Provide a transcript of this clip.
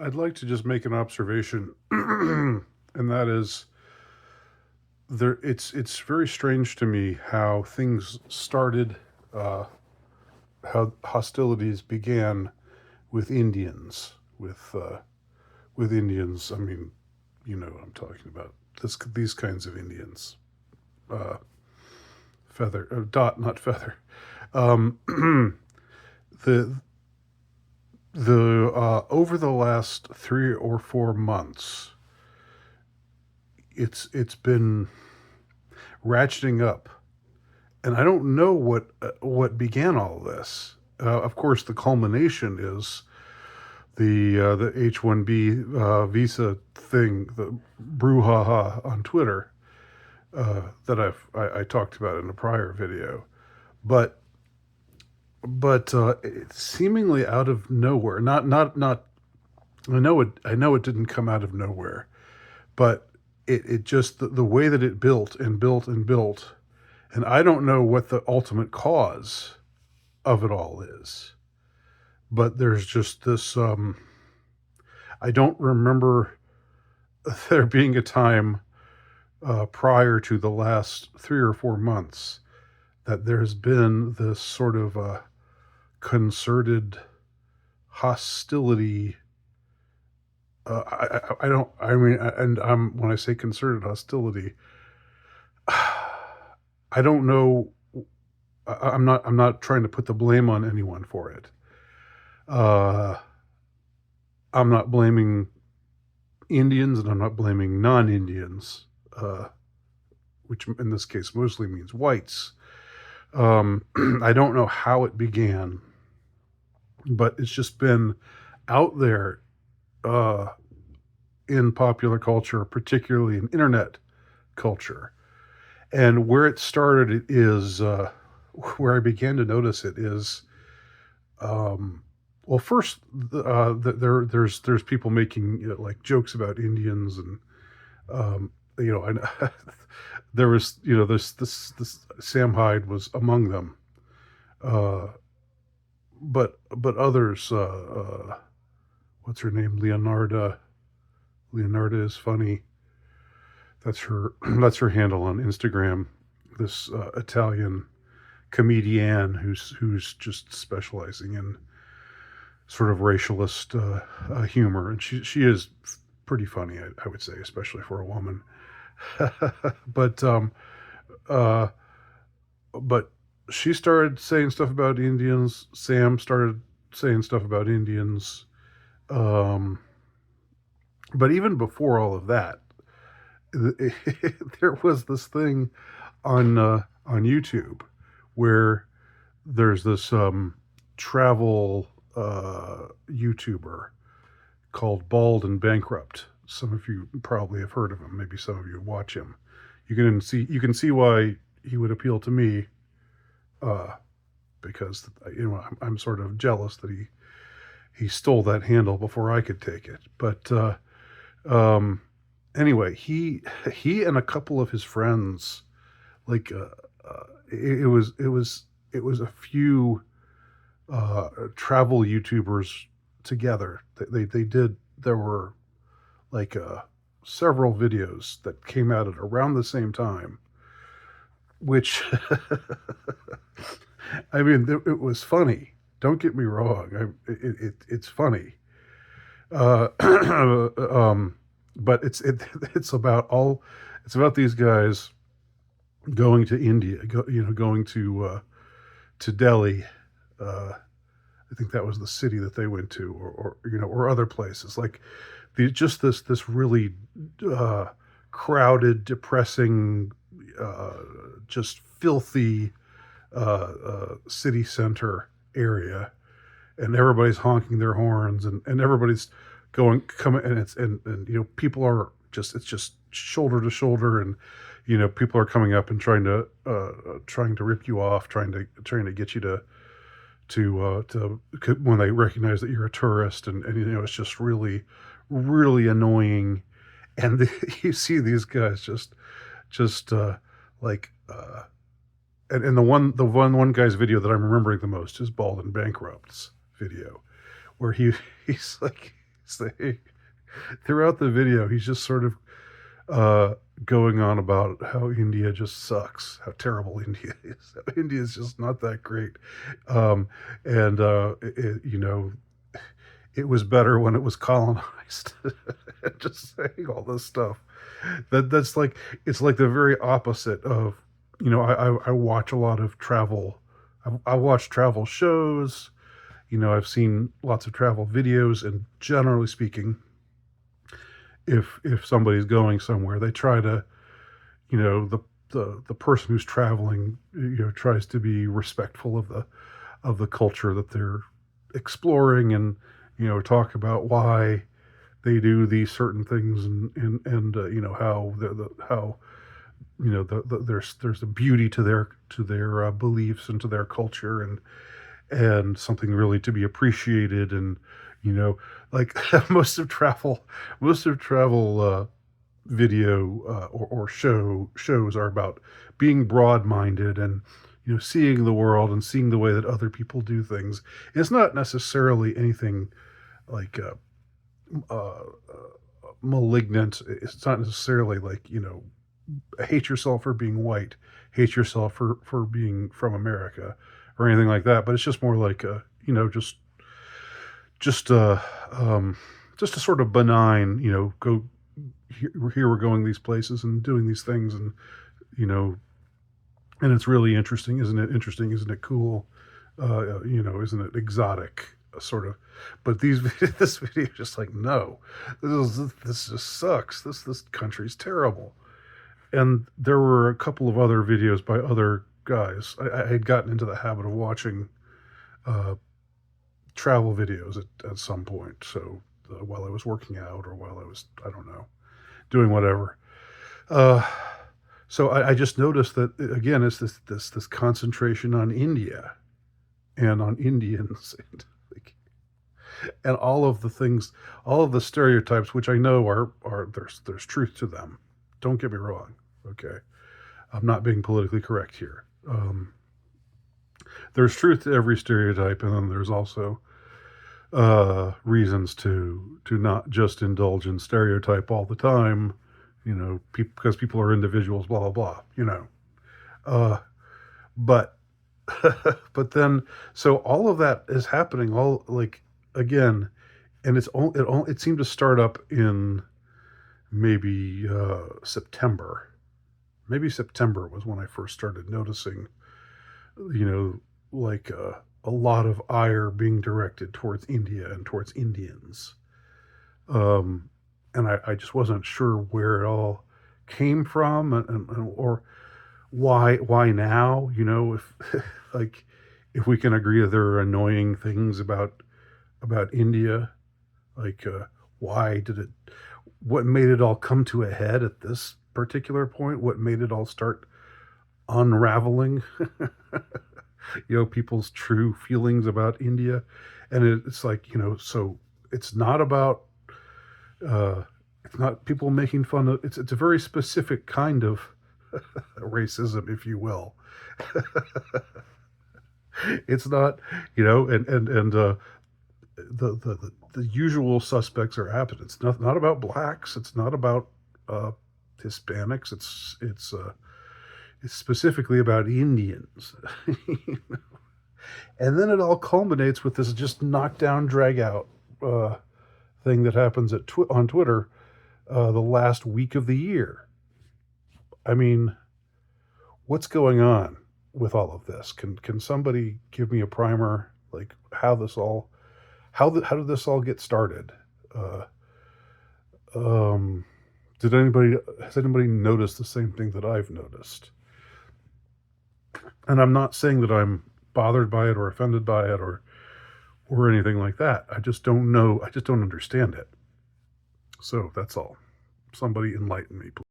I'd like to just make an observation, and that is there. It's very strange to me how things started, uh, how hostilities began with Indians, with Indians. I mean, you know what I'm talking about. These kinds of Indians, uh, feather, dot, not feather. Um, the the over the last 3 or 4 months, it's been ratcheting up, and I don't know what began all this. Of course, the culmination is the H-1B visa thing, the brouhaha on Twitter that I talked about in a prior video, but it's seemingly out of nowhere. Not. I know it didn't come out of nowhere, but it just the way that it built and built and built, and I don't know what the ultimate cause of it all is. But there's just this. I don't remember there being a time prior to the last 3 or 4 months that there's been this sort of concerted hostility. I don't. I mean, and when I say concerted hostility, I don't know. I'm not trying to put the blame on anyone for it. Uh, I'm not blaming Indians, and I'm not blaming non-Indians, uh, which in this case mostly means whites. I don't know how it began, but it's just been out there uh, in popular culture, particularly in internet culture. And where it started is where I began to notice it is well, first, there's people making, like, jokes about Indians, and I there was, this Sam Hyde was among them, uh, but others, what's her name, Leonarda. Leonarda is funny. That's her that's her handle on Instagram. This Italian comedian who's just specializing in sort of racialist humor, and she is pretty funny, I would say, especially for a woman. but uh, but she started saying stuff about Indians. Sam started saying stuff about Indians. Um, but even before all of that, there was this thing on YouTube where there's this travel YouTuber called Bald and Bankrupt. Some of you probably have heard of him. Maybe some of you watch him. You can see why he would appeal to me, uh, because I'm sort of jealous that he stole that handle before I could take it. But um, anyway, he and a couple of his friends, like it was a few travel YouTubers together. They did. There were like several videos that came out at around the same time, which I mean, it was funny. Don't get me wrong. It's funny, um, but it's about all. It's about these guys going to India, going to Delhi. I think that was the city that they went to, or other places, like just this really uh, crowded, depressing, uh, just filthy city center area, and everybody's honking their horns, and everybody's coming, and people are just it's just shoulder to shoulder, and people are coming up and trying to rip you off, trying to get you to when they recognize that you're a tourist, and it's just really, really annoying. And you see these guys just like and the one guy's video that I'm remembering the most is Bald and Bankrupt's video, where he's like saying throughout the video, he's just sort of uh, going on about how India just sucks, how terrible India is. India is just not that great, um, and it was better when it was colonized. Just saying all this stuff. That's like it's like the very opposite of I watch a lot of travel. I watch travel shows. I've seen lots of travel videos, and generally speaking, if somebody's going somewhere, they try to the person who's traveling tries to be respectful of the culture that they're exploring, and talk about why they do these certain things, and how how there's a beauty to their beliefs and to their culture, and something really to be appreciated, and like most of travel video or shows are about being broad-minded, and seeing the world and seeing the way that other people do things. It's not necessarily anything like uh, malignant. It's not necessarily like hate yourself for being white, hate yourself for being from America, or anything like that. But it's just more like just just a sort of benign, go here we're going these places and doing these things, and you know and it's really interesting, isn't it? Interesting, isn't it? Cool, isn't it exotic? Sort of, but this video is just like, no, this just sucks. This country's terrible. And there were a couple of other videos by other guys. I had gotten into the habit of watching uh, travel videos at some point. So while I was working out, or while I was, I don't know, doing whatever. Uh, so I just noticed that again, it's this concentration on India and on Indians, and all of the things, all of the stereotypes, which I know are there's truth to them. Don't get me wrong. Okay, I'm not being politically correct here. There's truth to every stereotype, and then there's also reasons to not just indulge in stereotype all the time. Because people are individuals, blah blah blah. Uh, but but then, so all of that is happening all like again, and it seemed to start up in maybe September. Maybe September was when I first started noticing, like a lot of ire being directed towards India and towards Indians. Um, and I just wasn't sure where it all came from, or why now, if like if we can agree that there are annoying things about India, like why did it what made it all come to a head at this particular point? What made it all start unraveling? People's true feelings about India. And it's like, so it's not about it's not people making fun of it's a very specific kind of racism, if you will. It's not, and the usual suspects are happening. It's not about blacks. It's not about Hispanics. It's specifically about Indians. And then it all culminates with this just knockdown, drag out thing that happens on Twitter the last week of the year. I mean, what's going on with all of this? Can somebody give me a primer, like how did this all get started? Uh, um, has anybody noticed the same thing that I've noticed? And I'm not saying that I'm bothered by it or offended by it or anything like that. I just don't know. I just don't understand it. So that's all. Somebody enlighten me, please.